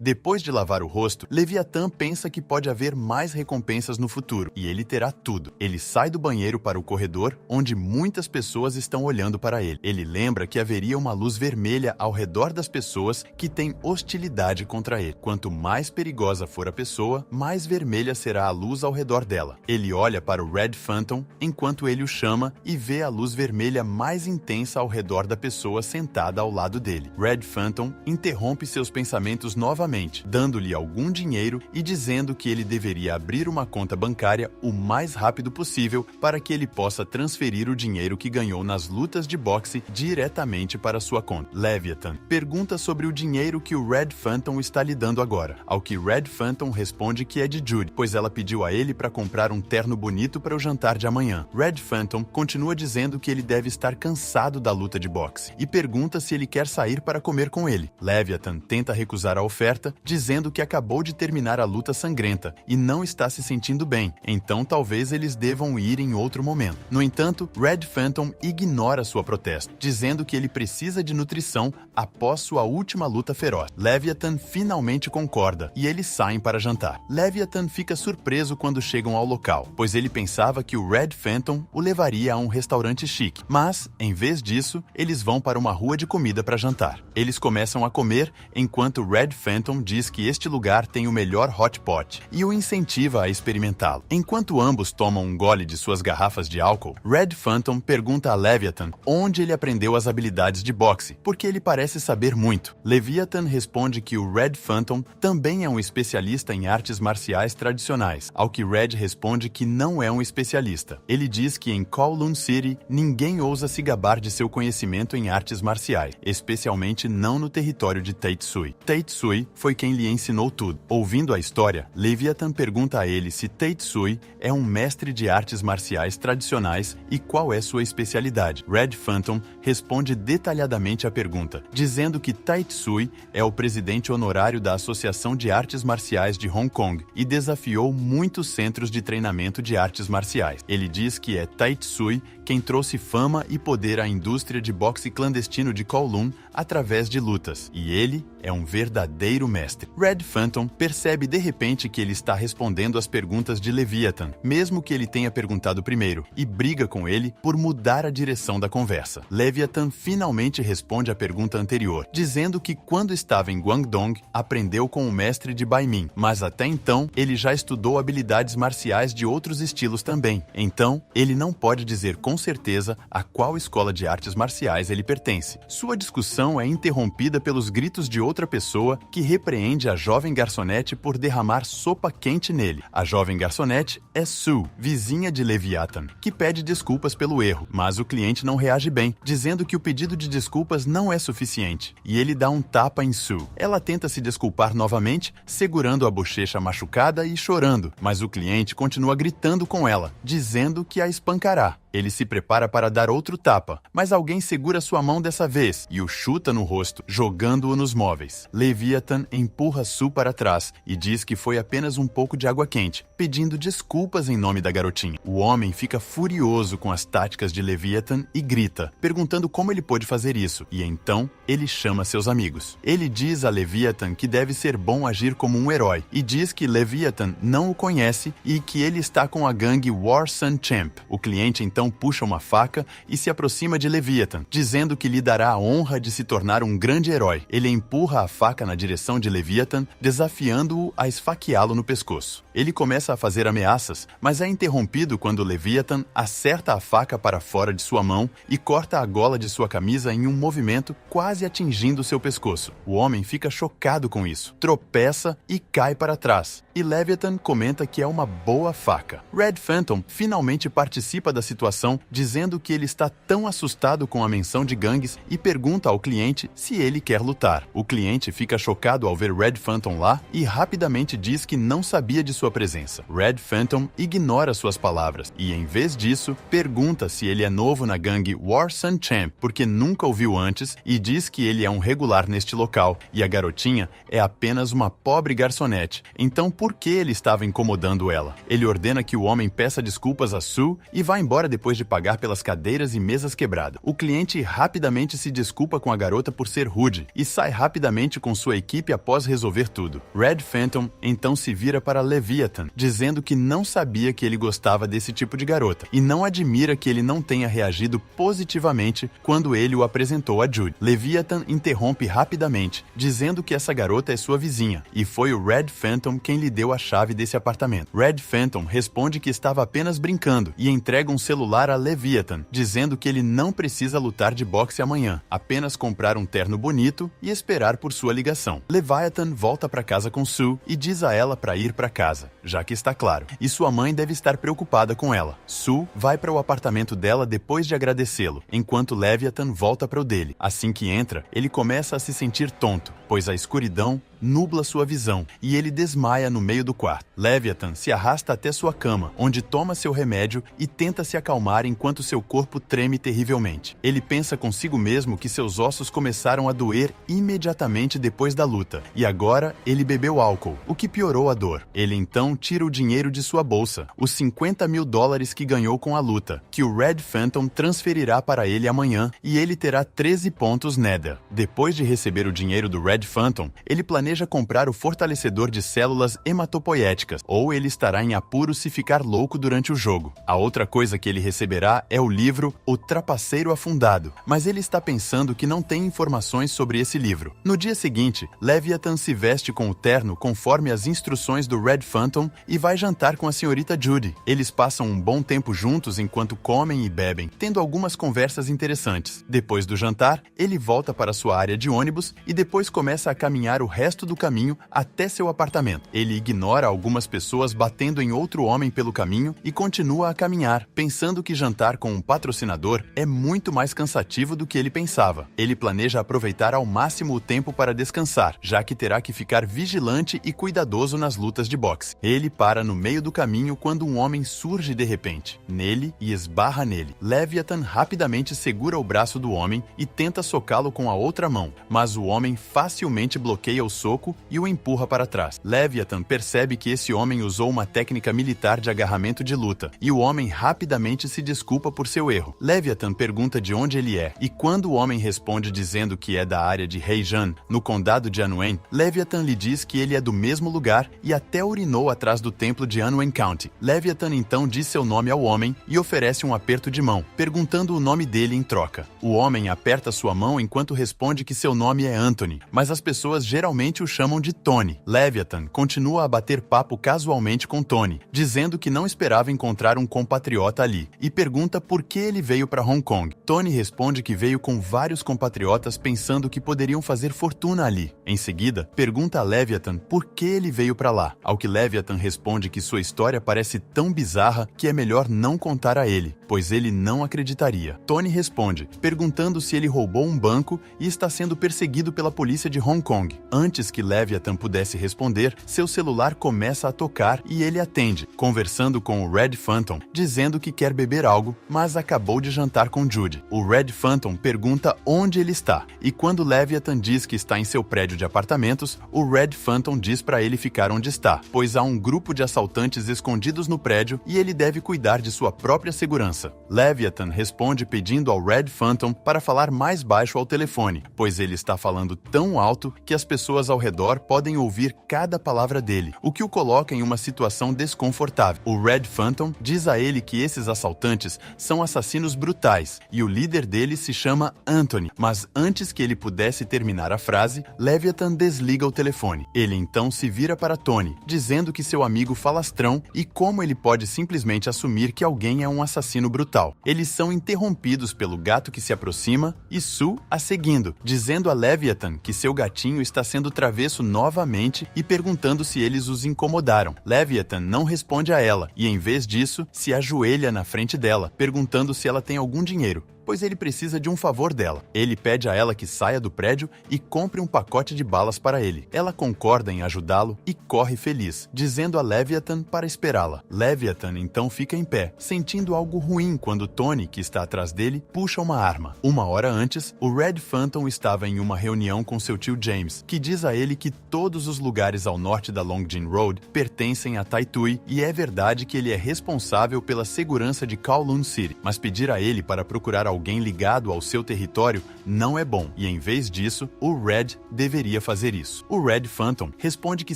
Depois de lavar o rosto, Leviatã pensa que pode haver mais recompensas no futuro, e ele terá tudo. Ele sai do banheiro para o corredor, onde muitas pessoas estão olhando para ele. Ele lembra que haveria uma luz vermelha ao redor das pessoas que têm hostilidade contra ele. Quanto mais perigosa for a pessoa, mais vermelha será a luz ao redor dela. Ele olha para o Red Phantom enquanto ele o chama e vê a luz vermelha mais intensa ao redor da pessoa sentada ao lado dele. Red Phantom interrompe seus pensamentos novamente, dando-lhe algum dinheiro e dizendo que ele deveria abrir uma conta bancária o mais rápido possível para que ele possa transferir o dinheiro que ganhou nas lutas de boxe diretamente para sua conta. Leviathan pergunta sobre o dinheiro que o Red Phantom está lhe dando agora, ao que Red Phantom responde que é de Judy, pois ela pediu a ele para comprar um terno bonito para o jantar de amanhã. Red Phantom continua dizendo que ele deve estar cansado da luta de boxe e pergunta se ele quer sair para comer com ele. Leviathan tenta recusar a oferta, dizendo que acabou de terminar a luta sangrenta e não está se sentindo bem, então talvez eles devam ir em outro momento. No entanto, Red Phantom ignora sua protesta, dizendo que ele precisa de nutrição após sua última luta feroz. Leviathan finalmente concorda e eles saem para jantar. Leviathan fica surpreso quando chegam ao local, pois ele pensava que o Red Phantom o levaria a um restaurante chique, mas, em vez disso, eles vão para uma rua de comida para jantar. Eles começam a comer enquanto Red Phantom diz que este lugar tem o melhor hot pot e o incentiva a experimentá-lo. Enquanto ambos tomam um gole de suas garrafas de álcool, Red Phantom pergunta a Leviathan onde ele aprendeu as habilidades de boxe, porque ele parece saber muito. Leviathan responde que o Red Phantom também é um especialista em artes marciais tradicionais, ao que Red responde que não é um especialista. Ele diz que em Kowloon City ninguém ousa se gabar de seu conhecimento em artes marciais, especialmente não no território de Taitsui. Taitsui foi quem lhe ensinou tudo. Ouvindo a história, Leviathan pergunta a ele se Taitsui é um mestre de artes marciais tradicionais e qual é sua especialidade. Red Phantom responde detalhadamente à pergunta, dizendo que Taitsui é o presidente honorário da Associação de Artes Marciais de Hong Kong e desafiou muitos centros de treinamento de artes marciais. Ele diz que é Taitsui quem trouxe fama e poder à indústria de boxe clandestino de Kowloon através de lutas, e ele é um verdadeiro mestre. Red Phantom percebe de repente que ele está respondendo às perguntas de Leviathan, mesmo que ele tenha perguntado primeiro, e briga com ele por mudar a direção da conversa. Leviathan finalmente responde à pergunta anterior, dizendo que quando estava em Guangdong, aprendeu com o mestre de Bai Min, mas até então ele já estudou habilidades marciais de outros estilos também. Então, ele não pode dizer com certeza a qual escola de artes marciais ele pertence. Sua discussão é interrompida pelos gritos de outra pessoa que repreende a jovem garçonete por derramar sopa quente nele. A jovem garçonete é Sue, vizinha de Leviathan, que pede desculpas pelo erro, mas o cliente não reage bem, dizendo que o pedido de desculpas não é suficiente, e ele dá um tapa em Sue. Ela tenta se desculpar novamente, segurando a bochecha machucada e chorando, mas o cliente continua gritando com ela, dizendo que a espancará. Ele se prepara para dar outro tapa, mas alguém segura sua mão dessa vez e o chuta no rosto, jogando-o nos móveis. Leviathan empurra Sue para trás e diz que foi apenas um pouco de água quente, pedindo desculpas em nome da garotinha. O homem fica furioso com as táticas de Leviathan e grita, perguntando como ele pôde fazer isso, e então ele chama seus amigos. Ele diz a Leviathan que deve ser bom agir como um herói e diz que Leviathan não o conhece e que ele está com a gangue War Sun Champ. O cliente então puxa uma faca e se aproxima de Leviathan, dizendo que lhe dará a honra de se tornar um grande herói. Ele empurra a faca na direção de Leviathan, desafiando-o a esfaqueá-lo no pescoço. Ele começa a fazer ameaças, mas é interrompido quando Leviathan acerta a faca para fora de sua mão e corta a gola de sua camisa em um movimento quase atingindo seu pescoço. O homem fica chocado com isso, tropeça e cai para trás, e Leviathan comenta que é uma boa faca. Red Phantom finalmente participa da situação, dizendo que ele está tão assustado com a menção de gangues e pergunta ao cliente se ele quer lutar. O cliente fica chocado ao ver Red Phantom lá e rapidamente diz que não sabia de sua presença. Red Phantom ignora suas palavras e, em vez disso, pergunta se ele é novo na gangue War Sun Champ, porque nunca o viu antes, e diz que ele é um regular neste local e a garotinha é apenas uma pobre garçonete. Então, por que ele estava incomodando ela? Ele ordena que o homem peça desculpas a Sue e vá embora depois depois de pagar pelas cadeiras e mesas quebradas. O cliente rapidamente se desculpa com a garota por ser rude e sai rapidamente com sua equipe após resolver tudo. Red Phantom então se vira para Leviathan, dizendo que não sabia que ele gostava desse tipo de garota e não admira que ele não tenha reagido positivamente quando ele o apresentou a Judy. Leviathan interrompe rapidamente, dizendo que essa garota é sua vizinha e foi o Red Phantom quem lhe deu a chave desse apartamento. Red Phantom responde que estava apenas brincando e entrega um celular a Leviathan, dizendo que ele não precisa lutar de boxe amanhã, apenas comprar um terno bonito e esperar por sua ligação. Leviathan volta para casa com Sue e diz a ela para ir para casa, já que está claro, e sua mãe deve estar preocupada com ela. Sue vai para o apartamento dela depois de agradecê-lo, enquanto Leviathan volta para o dele. Assim que entra, ele começa a se sentir tonto, pois a escuridão nubla sua visão e ele desmaia no meio do quarto. Leviathan se arrasta até sua cama, onde toma seu remédio e tenta se acalmar enquanto seu corpo treme terrivelmente. Ele pensa consigo mesmo que seus ossos começaram a doer imediatamente depois da luta, e agora ele bebeu álcool, o que piorou a dor. Ele então tira o dinheiro de sua bolsa, os $50 mil que ganhou com a luta, que o Red Phantom transferirá para ele amanhã, e ele terá 13 pontos Nether. Depois de receber o dinheiro do Red Phantom, ele planeja comprar o fortalecedor de células hematopoéticas, ou ele estará em apuros se ficar louco durante o jogo. A outra coisa que ele receberá é o livro O Trapaceiro Afundado, mas ele está pensando que não tem informações sobre esse livro. No dia seguinte, Leviathan se veste com o terno conforme as instruções do Red Phantom e vai jantar com a senhorita Judy. Eles passam um bom tempo juntos enquanto comem e bebem, tendo algumas conversas interessantes. Depois do jantar, ele volta para sua área de ônibus e depois começa a caminhar o resto do caminho até seu apartamento. Ele ignora algumas pessoas batendo em outro homem pelo caminho e continua a caminhar, pensando que jantar com um patrocinador é muito mais cansativo do que ele pensava. Ele planeja aproveitar ao máximo o tempo para descansar, já que terá que ficar vigilante e cuidadoso nas lutas de boxe. Ele para no meio do caminho quando um homem surge de repente nele e esbarra nele. Leviathan rapidamente segura o braço do homem e tenta socá-lo com a outra mão, mas o homem facilmente bloqueia o soco e o empurra para trás. Leviathan percebe que esse homem usou uma técnica militar de agarramento de luta, e o homem rapidamente se desculpa por seu erro. Leviathan pergunta de onde ele é, e quando o homem responde dizendo que é da área de Heijan, no condado de Anwen, Leviathan lhe diz que ele é do mesmo lugar e até urinou atrás do templo de Anwen County. Leviathan então diz seu nome ao homem e oferece um aperto de mão, perguntando o nome dele em troca. O homem aperta sua mão enquanto responde que seu nome é Anthony, mas as pessoas geralmente o chamam de Tony. Leviathan continua a bater papo casualmente com Tony, dizendo que não esperava encontrar um compatriota ali, e pergunta por que ele veio para Hong Kong. Tony responde que veio com vários compatriotas pensando que poderiam fazer fortuna ali. Em seguida, pergunta a Leviathan por que ele veio para lá, ao que Leviathan responde que sua história parece tão bizarra que é melhor não contar a ele, pois ele não acreditaria. Tony responde, perguntando se ele roubou um banco e está sendo perseguido pela polícia de Hong Kong. Antes que Leviathan pudesse responder, seu celular começa a tocar e ele atende, conversando com o Red Phantom, dizendo que quer beber algo, mas acabou de jantar com Judy. O Red Phantom pergunta onde ele está, e quando Leviathan diz que está em seu prédio de apartamentos, o Red Phantom diz para ele ficar onde está, pois há um grupo de assaltantes escondidos no prédio e ele deve cuidar de sua própria segurança. Leviathan responde pedindo ao Red Phantom para falar mais baixo ao telefone, pois ele está falando tão alto que as pessoas ao redor podem ouvir cada palavra dele, o que o coloca em uma situação desconfortável. O Red Phantom diz a ele que esses assaltantes são assassinos brutais e o líder deles se chama Anthony, mas antes que ele pudesse terminar a frase, Leviathan desliga o telefone. Ele então se vira para Tony, dizendo que seu amigo falastrão e como ele pode simplesmente assumir que alguém é um assassino brutal. Eles são interrompidos pelo gato que se aproxima e Sue a seguindo, dizendo a Leviathan que seu gatinho está sendo travesso novamente e perguntando se eles os incomodaram. Leviathan não responde a ela e, em vez disso, se ajoelha na frente dela, perguntando se ela tem algum dinheiro, pois ele precisa de um favor dela. Ele pede a ela que saia do prédio e compre um pacote de balas para ele. Ela concorda em ajudá-lo e corre feliz, dizendo a Leviathan para esperá-la. Leviathan então fica em pé, sentindo algo ruim quando Tony, que está atrás dele, puxa uma arma. Uma hora antes, o Red Phantom estava em uma reunião com seu tio James, que diz a ele que todos os lugares ao norte da Longjin Road pertencem a Tai Tui e é verdade que ele é responsável pela segurança de Kowloon City, mas pedir a ele para procurar alguém ligado ao seu território não é bom, e em vez disso, o Red deveria fazer isso. O Red Phantom responde que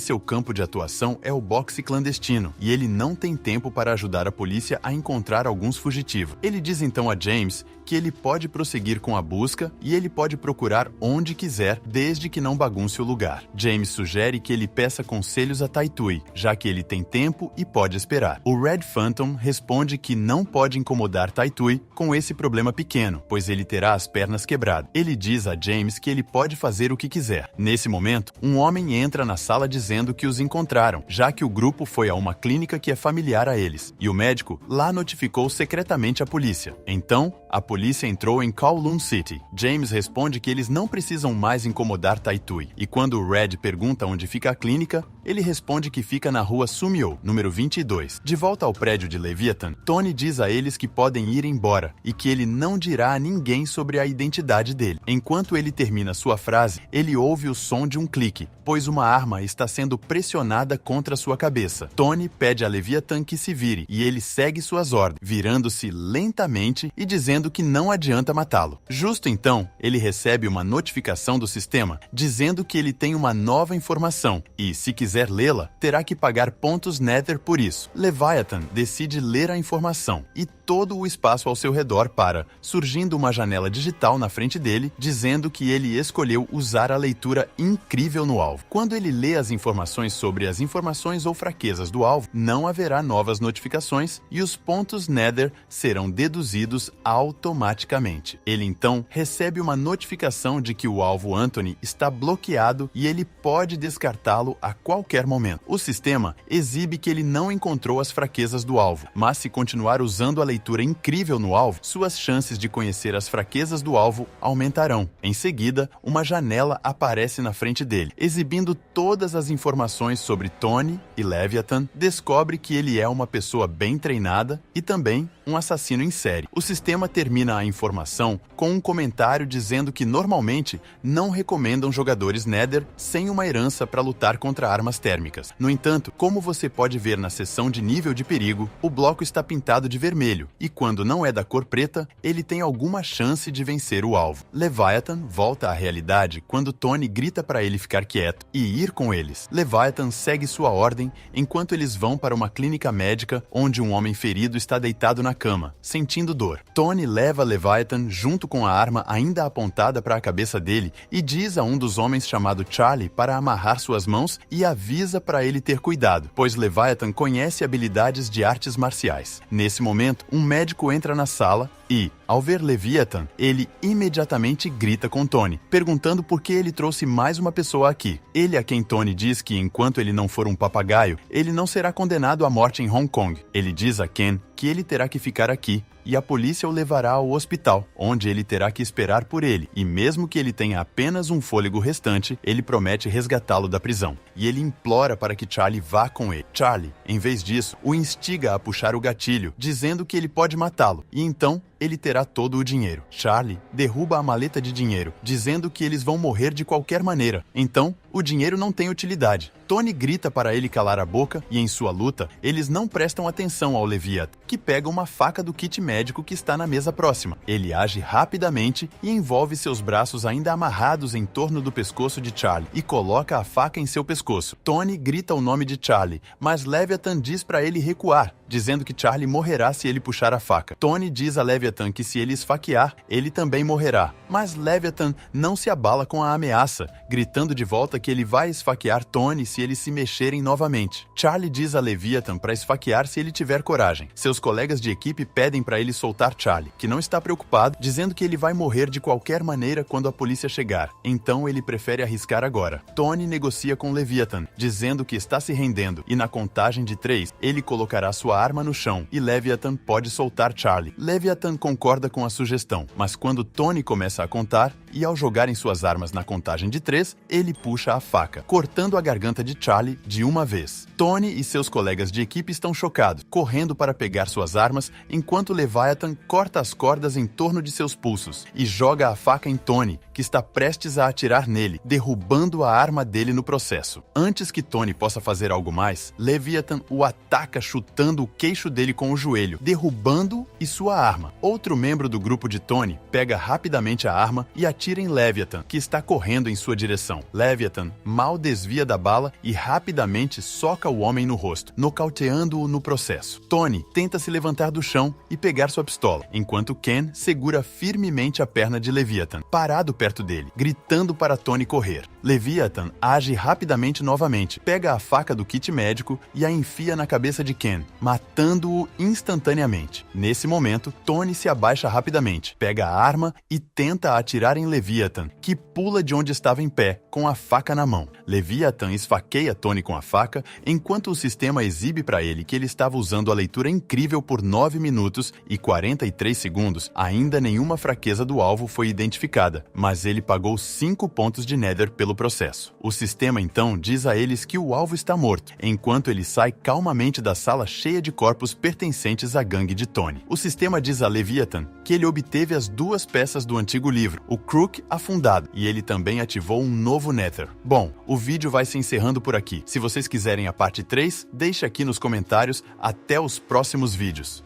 seu campo de atuação é o boxe clandestino, e ele não tem tempo para ajudar a polícia a encontrar alguns fugitivos. Ele diz então a James que ele pode prosseguir com a busca e ele pode procurar onde quiser, desde que não bagunce o lugar. James sugere que ele peça conselhos a Tai Tui, já que ele tem tempo e pode esperar. O Red Phantom responde que não pode incomodar Tai Tui com esse problema pequeno, pois ele terá as pernas quebradas. Ele diz a James que ele pode fazer o que quiser. Nesse momento, um homem entra na sala dizendo que os encontraram, já que o grupo foi a uma clínica que é familiar a eles, e o médico lá notificou secretamente a polícia. Então, a polícia entrou em Kowloon City. James responde que eles não precisam mais incomodar Tai Tui, e quando o Red pergunta onde fica a clínica, ele responde que fica na rua Sumio, número 22. De volta ao prédio de Leviathan, Tony diz a eles que podem ir embora e que ele não dirá a ninguém sobre a identidade dele. Enquanto ele termina sua frase, ele ouve o som de um clique, pois uma arma está sendo pressionada contra sua cabeça. Tony pede a Leviathan que se vire e ele segue suas ordens, virando-se lentamente e dizendo que não adianta matá-lo. Justo então, ele recebe uma notificação do sistema dizendo que ele tem uma nova informação e, se quiser lê-la, terá que pagar pontos Nether por isso. Leviathan decide ler a informação e todo o espaço ao seu redor para, surgindo uma janela digital na frente dele, dizendo que ele escolheu usar a leitura incrível no alvo. Quando ele lê as informações sobre as informações ou fraquezas do alvo, não haverá novas notificações e os pontos Nether serão deduzidos automaticamente. Ele então recebe uma notificação de que o alvo Anthony está bloqueado e ele pode descartá-lo a qualquer momento. O sistema exibe que ele não encontrou as fraquezas do alvo, mas se continuar usando a leitura incrível no alvo, suas chances de conhecer as fraquezas do alvo aumentarão. Em seguida, uma janela aparece na frente dele, exibindo todas as informações sobre Tony e Leviathan. Descobre que ele é uma pessoa bem treinada e também um assassino em série. O sistema termina a informação com um comentário dizendo que normalmente não recomendam jogadores Nether sem uma herança para lutar contra armas térmicas. No entanto, como você pode ver na seção de nível de perigo, o bloco está pintado de vermelho e quando não é da cor preta, ele tem alguma chance de vencer o alvo. Leviathan volta à realidade quando Tony grita para ele ficar quieto e ir com eles. Leviathan segue sua ordem enquanto eles vão para uma clínica médica onde um homem ferido está deitado na cama, sentindo dor. Tony leva Leviathan junto com a arma ainda apontada para a cabeça dele e diz a um dos homens chamado Charlie para amarrar suas mãos e avisa para ele ter cuidado, pois Leviathan conhece habilidades de artes marciais. Nesse momento, um médico entra na sala e, ao ver Leviathan, ele imediatamente grita com Tony, perguntando por que ele trouxe mais uma pessoa aqui. Ele a quem Tony diz que, enquanto ele não for um papagaio, ele não será condenado à morte em Hong Kong. Ele diz a Ken que ele terá que ficar aqui e a polícia o levará ao hospital, onde ele terá que esperar por ele, e mesmo que ele tenha apenas um fôlego restante, ele promete resgatá-lo da prisão. E ele implora para que Charlie vá com ele. Charlie, em vez disso, o instiga a puxar o gatilho, dizendo que ele pode matá-lo, e então ele terá todo o dinheiro. Charlie derruba a maleta de dinheiro, dizendo que eles vão morrer de qualquer maneira. Então, o dinheiro não tem utilidade. Tony grita para ele calar a boca e, em sua luta, eles não prestam atenção ao Leviathan, que pega uma faca do kit médico que está na mesa próxima. Ele age rapidamente e envolve seus braços ainda amarrados em torno do pescoço de Charlie e coloca a faca em seu pescoço. Tony grita o nome de Charlie, mas Leviathan diz para ele recuar, dizendo que Charlie morrerá se ele puxar a faca. Tony diz a Leviathan que se ele esfaquear, ele também morrerá. Mas Leviathan não se abala com a ameaça, gritando de volta que ele vai esfaquear Tony se eles se mexerem novamente. Charlie diz a Leviathan para esfaquear se ele tiver coragem. Seus colegas de equipe pedem para ele soltar Charlie, que não está preocupado, dizendo que ele vai morrer de qualquer maneira quando a polícia chegar. Então ele prefere arriscar agora. Tony negocia com Leviathan, dizendo que está se rendendo, e na contagem de 3, ele colocará sua sua arma no chão e Leviathan pode soltar Charlie. Leviathan concorda com a sugestão, mas quando Tony começa a contar e ao jogarem suas armas na contagem de 3, ele puxa a faca, cortando a garganta de Charlie de uma vez. Tony e seus colegas de equipe estão chocados, correndo para pegar suas armas, enquanto Leviathan corta as cordas em torno de seus pulsos e joga a faca em Tony, que está prestes a atirar nele, derrubando a arma dele no processo. Antes que Tony possa fazer algo mais, Leviathan o ataca chutando o queixo dele com o joelho, derrubando-o e sua arma. Outro membro do grupo de Tony pega rapidamente a arma e atira em Leviathan, que está correndo em sua direção. Leviathan mal desvia da bala e rapidamente soca o homem no rosto, nocauteando-o no processo. Tony tenta se levantar do chão e pegar sua pistola, enquanto Ken segura firmemente a perna de Leviathan, parado perto dele, gritando para Tony correr. Leviathan age rapidamente novamente, pega a faca do kit médico e a enfia na cabeça de Ken, matando-o instantaneamente. Nesse momento, Tony se abaixa rapidamente, pega a arma e tenta atirar em Leviathan, que pula de onde estava em pé, com a faca na mão. Leviathan esfaqueia Tony com a faca, enquanto o sistema exibe para ele que ele estava usando a leitura incrível por 9 minutos e 43 segundos. Ainda nenhuma fraqueza do alvo foi identificada, mas ele pagou 5 pontos de Nether pelo processo. O sistema então diz a eles que o alvo está morto, enquanto ele sai calmamente da sala cheia de corpos pertencentes à gangue de Tony. O sistema diz a Leviathan que ele obteve as 2 peças do antigo livro, o Crook afundado, e ele também ativou um novo Nether. Bom, o vídeo vai se encerrando por aqui. Se vocês quiserem a parte 3, deixe aqui nos comentários. Até os próximos vídeos.